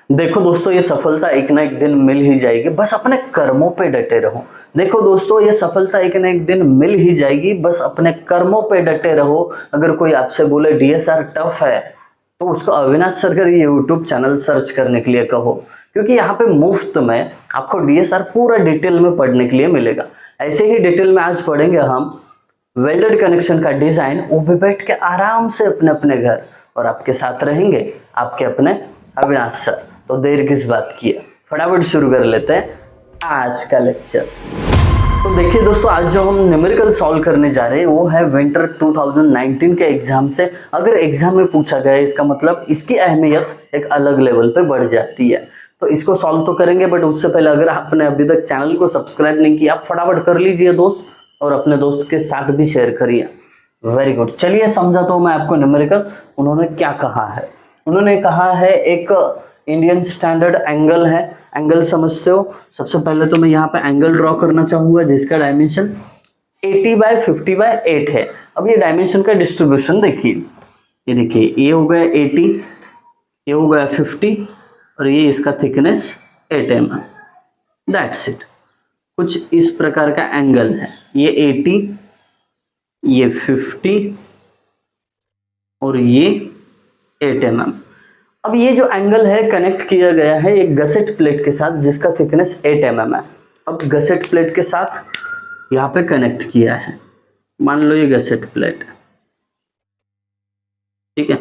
देखो दोस्तों, ये सफलता एक ना एक दिन मिल ही जाएगी, बस अपने कर्मों पे डटे रहो। देखो दोस्तों, ये सफलता एक ना एक दिन मिल ही जाएगी, बस अपने कर्मों पे डटे रहो। अगर कोई आपसे बोले डीएसआर टफ है, तो उसको अविनाश सर का यूट्यूब चैनल सर्च करने के लिए कहो, क्योंकि यहाँ पे मुफ्त में आपको डीएसआर पूरा डिटेल में पढ़ने के लिए मिलेगा। ऐसे ही डिटेल में आज पढ़ेंगे हम वेल्डेड कनेक्शन का डिजाइन, वो भी बैठ के आराम से अपने अपने घर, और आपके साथ रहेंगे आपके अपने अविनाश सर। तो देर किस बात की है, फटाफट शुरू कर लेते हैं आज का लेक्चर। तो देखिए दोस्तों, आज जो हम न्यूमेरिकल सॉल्व करने जा रहे हैं वो है विंटर 2019 के एग्जाम से। अगर एग्जाम में पूछा गया, इसका मतलब इसकी अहमियत एक अलग लेवल पे बढ़ जाती है। तो इसको सॉल्व तो करेंगे, बट उससे पहले अगर आपने अभी तक चैनल को सब्सक्राइब नहीं किया, आप फटाफट कर लीजिए दोस्त, और अपने दोस्त के साथ भी शेयर करिए। Very good. चलिए समझाता हूँ मैं आपको न्यूमेरिकल उन्होंने क्या कहा है। उन्होंने कहा है एक इंडियन स्टैंडर्ड एंगल है। एंगल समझते हो? सबसे पहले तो मैं यहाँ पे एंगल ड्रॉ करना चाहूंगा जिसका डायमेंशन 80/50/8 है। अब ये डायमेंशन का डिस्ट्रीब्यूशन देखिए, ये देखिए, ये हो गया 80, ये हो गया 50, और ये इसका थिकनेस 8 mm। That's it. कुछ इस प्रकार का एंगल है, ये 80, ये 50 और ये 8 mm। अब ये जो एंगल है कनेक्ट किया गया है एक गसेट प्लेट के साथ जिसका थिकनेस 8 mm है। अब गसेट प्लेट के साथ यहाँ पे कनेक्ट किया है, मान लो ये गसेट प्लेट है, ठीक है।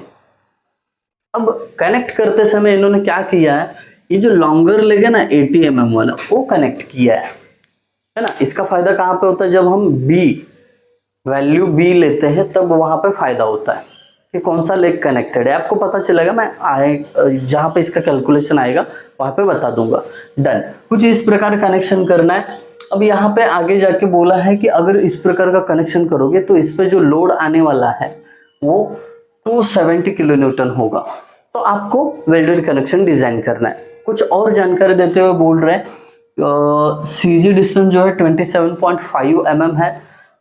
अब कनेक्ट करते समय इन्होंने क्या किया है, ये जो लॉन्गर लेग है ना 80 mm वाला, वो कनेक्ट किया है ना। इसका फायदा कहाँ पे होता है, जब हम वैल्यू बी लेते हैं तब वहां पे फायदा होता है कि कौन सा लेग कनेक्टेड है। आपको पता चलेगा, मैं जहाँ पे इसका कैलकुलेशन आएगा वहां पे बता दूंगा। डन। कुछ इस प्रकार कनेक्शन करना है। अब यहाँ पे आगे जाके बोला है कि अगर इस प्रकार का कनेक्शन करोगे तो इस पे जो लोड आने वाला है वो 270 किलो न्यूटन होगा। तो आपको वेल्डेड कनेक्शन डिजाइन करना है। कुछ और जानकारी देते हुए बोल रहे हैं सीजी डिस्टेंस जो है 27.5 mm है।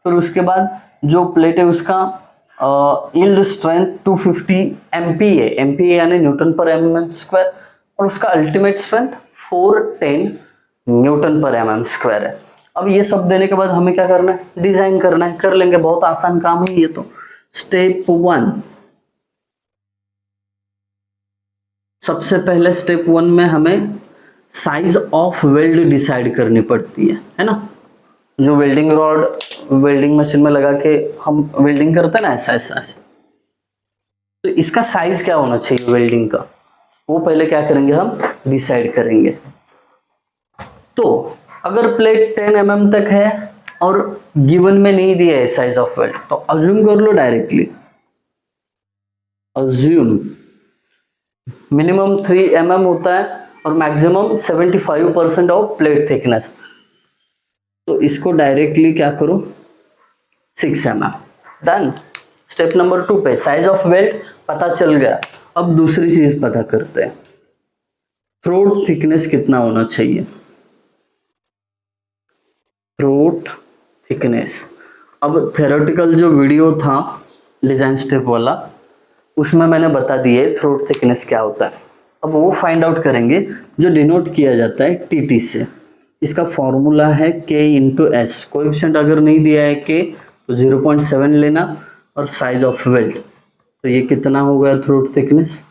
फिर उसके बाद जो प्लेट है उसका यील्ड स्ट्रेंथ 250 MPa, MPa यानी न्यूटन पर mm स्क्वायर, और उसका अल्टीमेट स्ट्रेंथ 410 न्यूटन पर mm स्क्वायर है। अब ये सब देने के बाद हमें क्या करना है, डिजाइन करना है। कर लेंगे, बहुत आसान काम है ये तो। स्टेप 1, सबसे पहले स्टेप 1 में हमें साइज ऑफ वेल्ड डिसाइड करनी पड़ती है ना। जो वेल्डिंग रॉड वेल्डिंग मशीन में लगा के हम वेल्डिंग करते हैं ना, ऐसा ऐसा, तो इसका साइज क्या होना चाहिए वेल्डिंग का, वो पहले क्या करेंगे, हम डिसाइड करेंगे। तो अगर प्लेट 10 mm तक है और गिवन में नहीं दिया है साइज ऑफ वेल्ड, तो अज्यूम कर लो डायरेक्टली। अज्यूम मिनिमम 3 mm होता है और मैक्सिमम 75% ऑफ प्लेट थिकनेस। तो इसको डायरेक्टली क्या करो, 6 mm। डन। स्टेप नंबर 2 पे साइज ऑफ वेल्ड पता चल गया। अब दूसरी चीज पता करते हैं, थ्रोट थिकनेस कितना होना चाहिए। थ्रोट थिकनेस, अब थ्योरेटिकल जो वीडियो था डिजाइन स्टेप वाला, उसमें मैंने बता दिया है थ्रोट थिकनेस क्या होता है। अब वो फाइंड आउट करेंगे जो डिनोट किया जाता है टीटी से। इसका फॉर्मूला है K × S। कोएफिशिएंट अगर नहीं दिया है K तो 0.7 लेना, और साइज ऑफ वेल्ड, तो ये कितना हो गया throat thickness,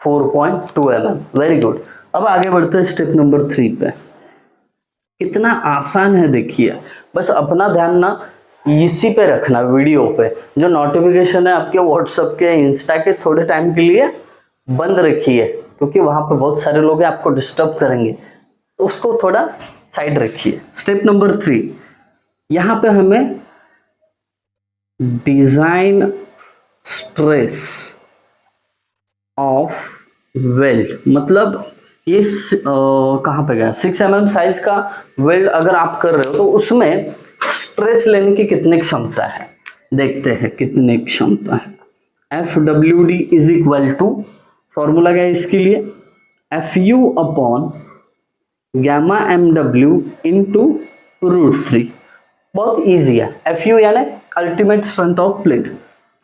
4.2 mm। Very good. अब आगे बढ़ते हैं स्टेप नंबर 3 पे। कितना आसान है देखिए, बस अपना ध्यान ना इसी पे रखना, वीडियो पे। जो नोटिफिकेशन है आपके व्हाट्सएप के, इंस्टा के, थोड़े टाइम के लिए बंद रखिए, क्योंकि वहां पे बहुत सारे लोग आपको डिस्टर्ब करेंगे, तो उसको थोड़ा साइड रखिए। स्टेप नंबर 3, यहां पे हमें डिजाइन स्ट्रेस ऑफ वेल्ड, मतलब ये कहां पे गया, 6 mm साइज का वेल्ड अगर आप कर रहे हो तो उसमें स्ट्रेस लेने की कितनी क्षमता है, देखते हैं कितनी क्षमता है। FWD is equal to, formula क्या है इसके लिए, FU upon gamma MW into √3। बहुत ईजी है। FU यानी अल्टीमेट स्ट्रेंथ ऑफ प्लेट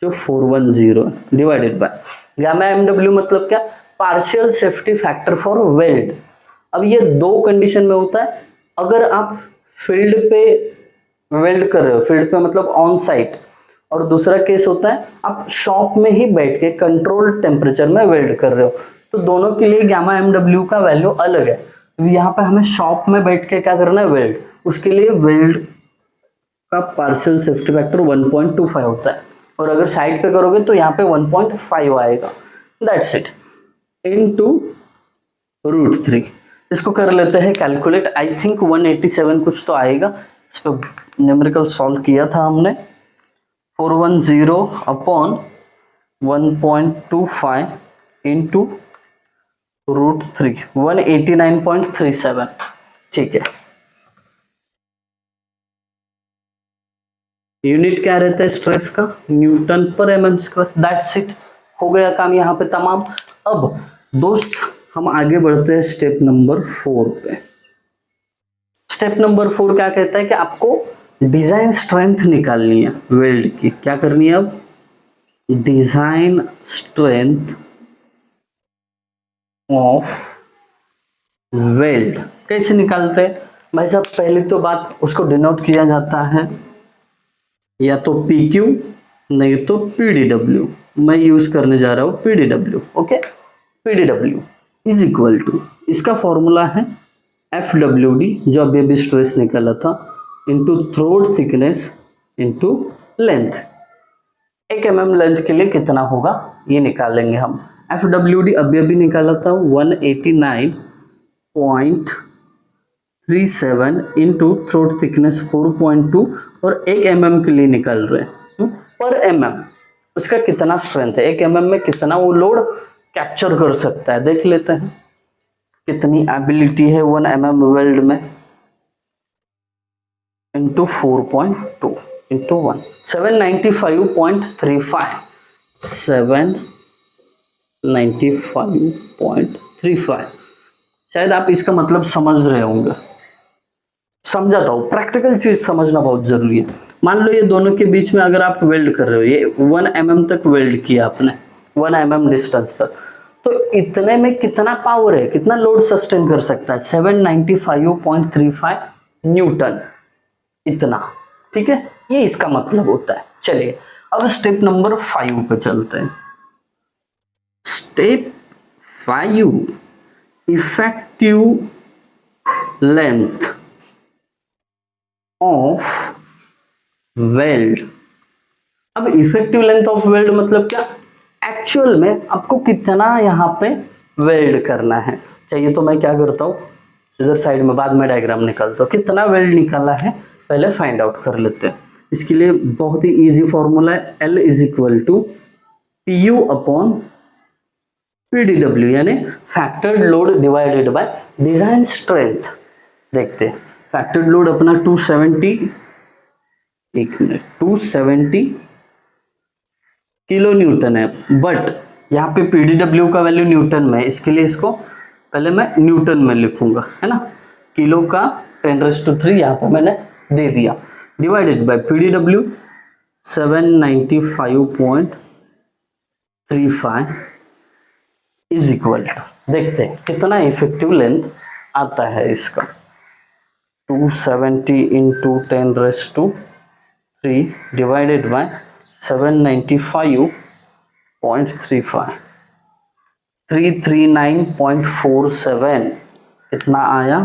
जो 410 डिवाइडेड बाय गामा MW मतलब क्या, partial safety factor for weld. अब ये दो कंडीशन में होता है, अगर आप फील्ड पे वेल्ड कर रहे हो, फील्ड पे मतलब ऑन साइट, और दूसरा केस होता है आप शॉप में ही बैठ के कंट्रोल्ड टेम्परेचर में वेल्ड कर रहे हो। तो दोनों के लिए गामा एमडब्ल्यू का वैल्यू अलग है। तो यहाँ पे हमें शॉप में बैठ के क्या करना है, वेल्ड, उसके लिए वेल्ड का पार्शियल सेफ्टी फैक्टर 1.25 होता है, और अगर साइड पे करोगे तो यहाँ पे 1.5 आएगा। That's it, into √3। इसको कर लेते हैं कैलकुलेट। आई थिंक 187 कुछ तो आएगा। इस पर न्यूमेरिकल सॉल्व किया था हमने। 410 अपॉन 1.25 इंटू √3, 189.37। ठीक है, यूनिट क्या रहता है स्ट्रेस का, न्यूटन पर m m square. That's it, हो गया काम यहाँ पे तमाम। अब दोस्त हम आगे बढ़ते हैं स्टेप नंबर 4 पे। स्टेप नंबर 4 क्या कहता है कि आपको डिजाइन स्ट्रेंथ निकालनी है वेल्ड की। क्या करनी है अब, डिजाइन स्ट्रेंथ ऑफ वेल्ड। कैसे निकालते हैं भाई साहब, पहली तो बात उसको डिनोट किया जाता है या तो PQ नहीं तो PDW। मैं यूज करने जा रहा हूं PDW। Okay, PDW is equal to, इसका फॉर्मूला है FWD जो अभी अभी स्ट्रेस निकाला था, into throat thickness into length. 1 mm length के लिए कितना होगा ये निकालेंगे हम। FWD अभी अभी निकाला था 189.37 इंटू थ्रोट थिकनेस 4.2, और 1 mm के लिए निकाल रहे हैं पर mm। उसका कितना स्ट्रेंथ है, 1 mm में कितना वो लोड कैप्चर कर सकता है, देख लेते हैं कितनी एबिलिटी है 1 mm वेल्ड में, इंटू 4.2 इंटू 1, 795.35, 795.35। शायद आप इसका मतलब समझ रहे होंगे। समझाता हूँ, प्रैक्टिकल चीज समझना बहुत जरूरी है। मान लो ये दोनों के बीच में अगर आप वेल्ड कर रहे हो, ये 1 mm तक वेल्ड किया आपने, 1 mm डिस्टेंस तक, तो इतने में कितना पावर है, कितना लोड सस्टेन कर सकता है, 795.35 न्यूटन, इतना। ठीक है, ये इसका मतलब होता है। चलिए अब स्टेप नंबर 5 पे चलते हैं। Step 5, effective length of weld. अब इफेक्टिव लेंथ ऑफ वेल्ड मतलब क्या, एक्चुअल में आपको कितना यहाँ पे वेल्ड करना है। चाहिए तो मैं क्या करता हूँ, इधर साइड में बाद में डायग्राम निकालता हूँ, कितना वेल्ड निकाला है पहले फाइंड आउट कर लेते हैं। इसके लिए बहुत ही इजी फॉर्मूला है, L is equal to PU upon PDW, यानी factored load divided by design strength. देखते हैं, फैक्टर्ड लोड अपना 270, 270 किलो न्यूटन है, बट यहाँ पे PDW का वैल्यू न्यूटन में, इसके लिए इसको पहले मैं न्यूटन में लिखूंगा, है ना। किलो का 10⁻³ यहाँ पे मैंने दे दिया, divided by PDW 795.35 is equal to, देखते हैं कितना इफेक्टिव लेंथ आता है इसका। 270 इंटू 10⁻³ डिवाइडेड बाय 795.35, 339.47 कितना आया,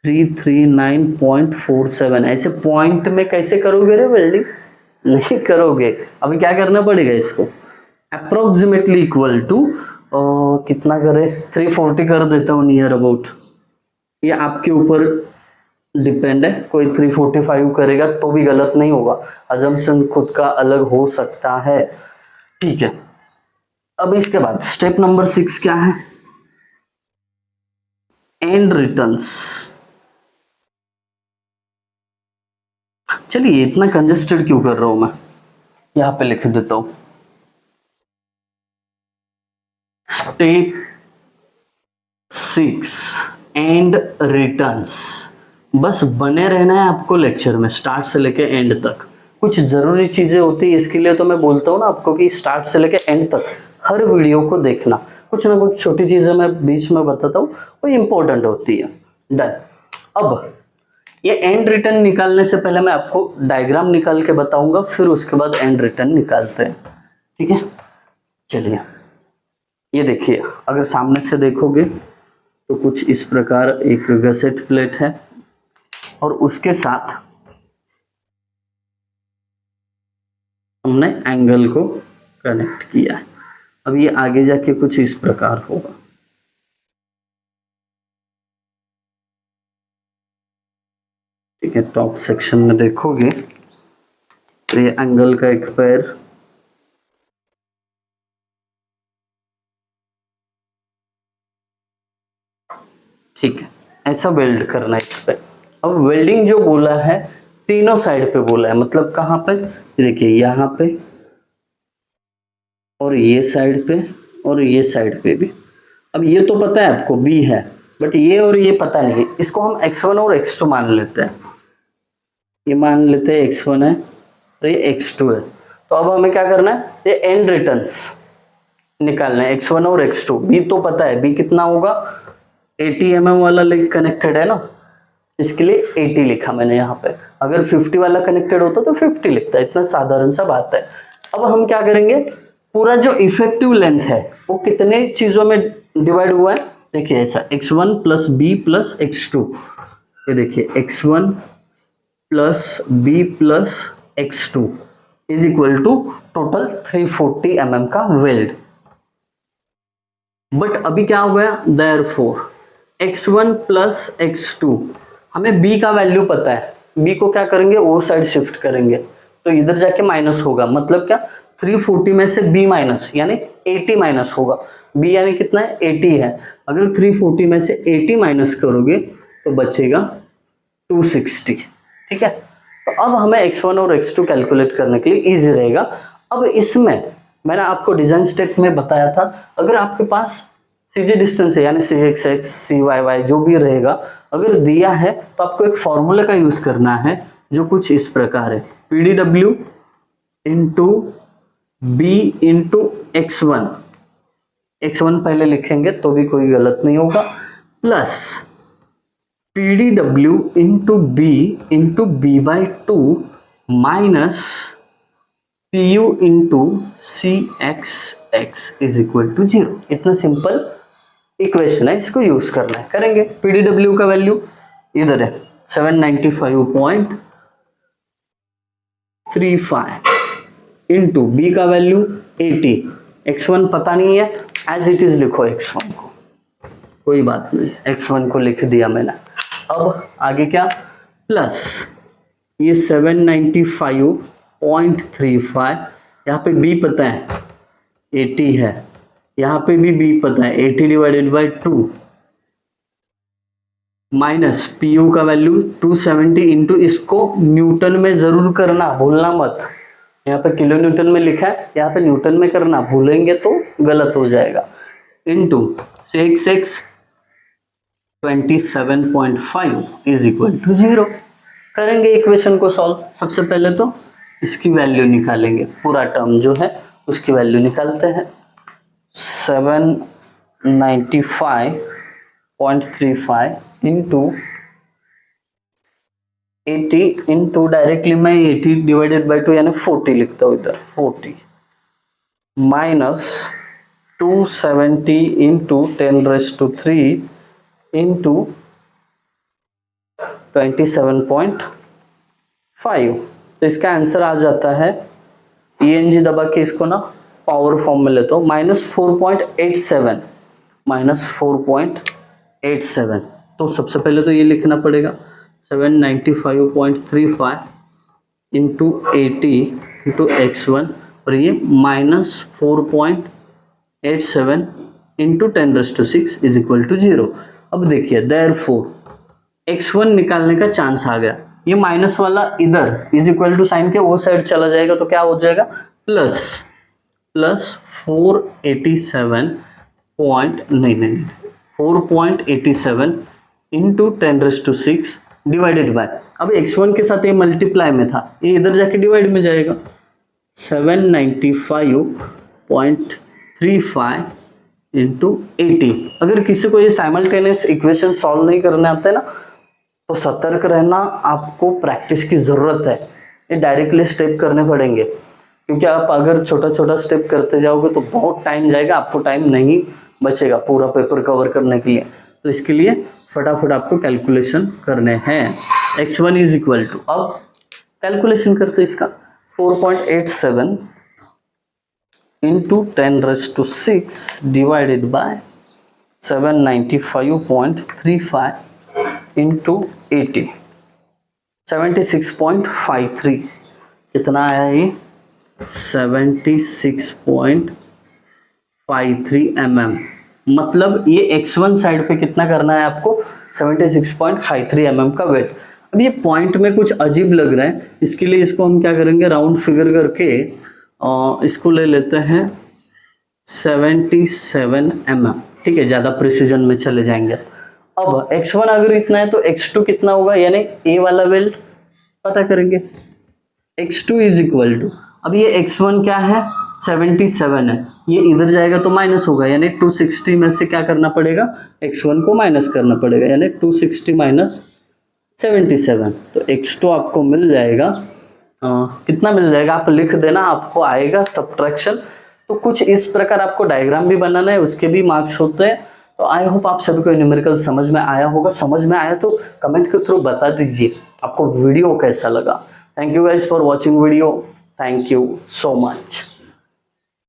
339.47। ऐसे पॉइंट में कैसे करोगे रे वेल्डिंग, नहीं करोगे। अभी क्या करना पड़ेगा, इसको अप्रोक्सीमेटली इक्वल टू कितना करे, 340 कर देता हूँ नियर अबाउट। ये आपके ऊपर डिपेंड है, कोई 345 करेगा तो भी गलत नहीं होगा, अजम्पशन खुद का अलग हो सकता है। ठीक है, अब इसके बाद स्टेप नंबर 6 क्या है, एंड रिटर्न्स। चलिए इतना कंजेस्टेड क्यों कर रहा हूं मैं, यहां पे लिख देता हूं स्टेप 6 एंड रिटर्न्स। बस बने रहना है आपको लेक्चर में स्टार्ट से लेके एंड तक। कुछ जरूरी चीजें होती है, इसके लिए तो मैं बोलता हूँ ना आपको कि स्टार्ट से लेके एंड तक हर वीडियो को देखना। कुछ ना कुछ छोटी चीज़ें मैं बीच में बताता हूँ, वो इम्पोर्टेंट होती है। डन। अब ये एंड रिटर्न निकालने से पहले मैं आपको डायग्राम निकाल के बताऊंगा, फिर उसके बाद एंड रिटर्न निकालते हैं, ठीक है। चलिए, ये देखिए, अगर सामने से देखोगे तो कुछ इस प्रकार एक गसेट प्लेट है और उसके साथ हमने एंगल को कनेक्ट किया है। अब ये आगे जाके कुछ इस प्रकार होगा। ठीक है, टॉप सेक्शन में देखोगे तो ये एंगल का एक पैर, ठीक है, ऐसा वेल्ड करना है इस पे। अब वेल्डिंग जो बोला है तीनों साइड पे बोला है, मतलब कहाँ पे, देखिए यहाँ पे और ये साइड पे और ये साइड पे भी। अब ये तो पता है आपको बी है, बट ये और ये पता नहीं है, इसको हम x1 और x2 मान लेते हैं। ये मान लेते हैं x1 है और ये x2 है। तो अब हमें क्या करना है, ये एंड रिटर्न्स निकालना है, x1 और x2। बी तो पता है, बी कितना होगा, 80 mm वाला लेग कनेक्टेड है ना, इसके लिए 80 लिखा मैंने यहाँ पे। अगर 50 वाला कनेक्टेड होता तो 50 लिखता, इतना साधारण सा बात है। अब हम क्या करेंगे, पूरा जो इफेक्टिव लेंथ है वो कितने चीजों में डिवाइड हुआ है, देखिए ऐसा x1 plus B plus x2। ये देखिए x1 plus B plus x2 is equal to total 340 mm का वेल्ड। बट अभी क्या हो गया, देयरफॉर x1 प्लस x2, हमें b का वैल्यू पता है, b को क्या करेंगे, वो साइड शिफ्ट करेंगे तो इधर जाके माइनस होगा। मतलब क्या, 340 में से b माइनस यानी 80 माइनस होगा। b यानी कितना है, 80 है। अगर 340 में से 80 माइनस करोगे तो बचेगा 260। ठीक है, तो अब हमें x1 और x2 कैलकुलेट करने के लिए इजी रहेगा। अब इसमें मैंने आपको डिजाइन स्टेप में बताया था, अगर आपके पास सीजी डिस्टेंस है यानी CXX CYY जो भी रहेगा, अगर दिया है तो आपको एक फॉर्मूले का यूज करना है जो कुछ इस प्रकार है, PDW into B into x1, x1 पहले लिखेंगे तो भी कोई गलत नहीं होगा, plus PDW into B/2 minus PU into CXX is equal to 0। इतना सिंपल इक्वेशन है, इसको यूज करना है, करेंगे। PDW का वैल्यू इधर है 795.35 इंटू बी का वैल्यू 80, x1 पता नहीं है, एज इट इज लिखो x1 को, कोई बात नहीं, x1 को लिख दिया मैंने। अब आगे क्या, प्लस ये 795.35, यहाँ पे b पता है 80 है, यहाँ पे भी b पता है 80 डिवाइडेड बाई 2, माइनस PU का वैल्यू 270 इंटू, इसको न्यूटन में जरूर करना, भूलना मत, यहाँ पे किलो न्यूटन में लिखा है, यहाँ पे न्यूटन में करना, भूलेंगे तो गलत हो जाएगा, into 6x 27.5 is equal to 0। करेंगे इक्वेशन को सॉल्व। सबसे पहले तो इसकी वैल्यू निकालेंगे, पूरा टर्म जो है उसकी वैल्यू निकालते हैं। 795.35 इंटू 80 इंटू, डायरेक्टली मैं 80 डिवाइडेड बाई 2 यानी 40 लिखता हूँ इधर, 40 माइनस 270 इंटू 10³ इंटू 27.5। तो इसका आंसर आ जाता है, ENG दबा के इसको ना पावर फॉर्म में लेता हूँ, -4.87, -4.87। तो सबसे पहले तो ये लिखना पड़ेगा 795.35 इंटू 80 इंटू x1 और ये -4.87 इंटू 10⁶ इज इक्वल टू 0। अब देखिए, देयरफॉर x1 निकालने का चांस आ गया, ये माइनस वाला इधर इज इक्वल टू साइन के वो साइड चला जाएगा, तो क्या हो जाएगा, प्लस 487 इंटू 10⁶ डिवाइडेड बाय, अब x1 के साथ ये मल्टीप्लाई में था, ये इधर जाके डिवाइड में जाएगा, 795.35 इंटू 80। अगर किसी को ये साइमल्टेनियस इक्वेशन सॉल्व नहीं करने आते ना, तो सतर्क रहना, आपको प्रैक्टिस की ज़रूरत है। ये डायरेक्टली स्टेप करने पड़ेंगे, क्योंकि आप अगर छोटा छोटा स्टेप करते जाओगे तो बहुत टाइम जाएगा, आपको टाइम नहीं बचेगा पूरा पेपर कवर करने के लिए। तो इसके लिए फटाफट आपको कैलकुलेशन करने हैं। x1 इज इक्वल टू, अब कैलकुलेशन करते हैं इसका, 4.87 इंटू 10⁻6 डिवाइडेड बाय 795.35 इंटू 80, 76.53। कितना आया ये? 76.53 mm। मतलब ये x1 साइड पे कितना करना है आपको? 76.53 mm का वेट। अब ये पॉइंट में कुछ अजीब लग रहा है, इसके लिए इसको हम क्या करेंगे, राउंड फिगर करके इसको ले लेते हैं 77 mm। ठीक है, ज़्यादा प्रिसीजन में चले जाएंगे। अब x1 अगर इतना है तो x2 कितना होगा, यानी a वाला वेल्ट पता करेंगे। x2 इज इक्वल टू, अब ये x1 क्या है, 77 है, ये इधर जाएगा तो माइनस होगा, यानी 260 में से क्या करना पड़ेगा, x1 को माइनस करना पड़ेगा, यानी 260 माइनस 77। तो x2 आपको मिल जाएगा, कितना मिल जाएगा आप लिख देना, आपको आएगा सब्ट्रैक्शन। तो कुछ इस प्रकार आपको डायग्राम भी बनाना है, उसके भी मार्क्स होते हैं। तो आई होप आप सभी को न्यूमेरिकल समझ में आया होगा। समझ में आया तो कमेंट के थ्रू बता दीजिए आपको वीडियो कैसा लगा। Thank you guys for watching video. Thank you so much.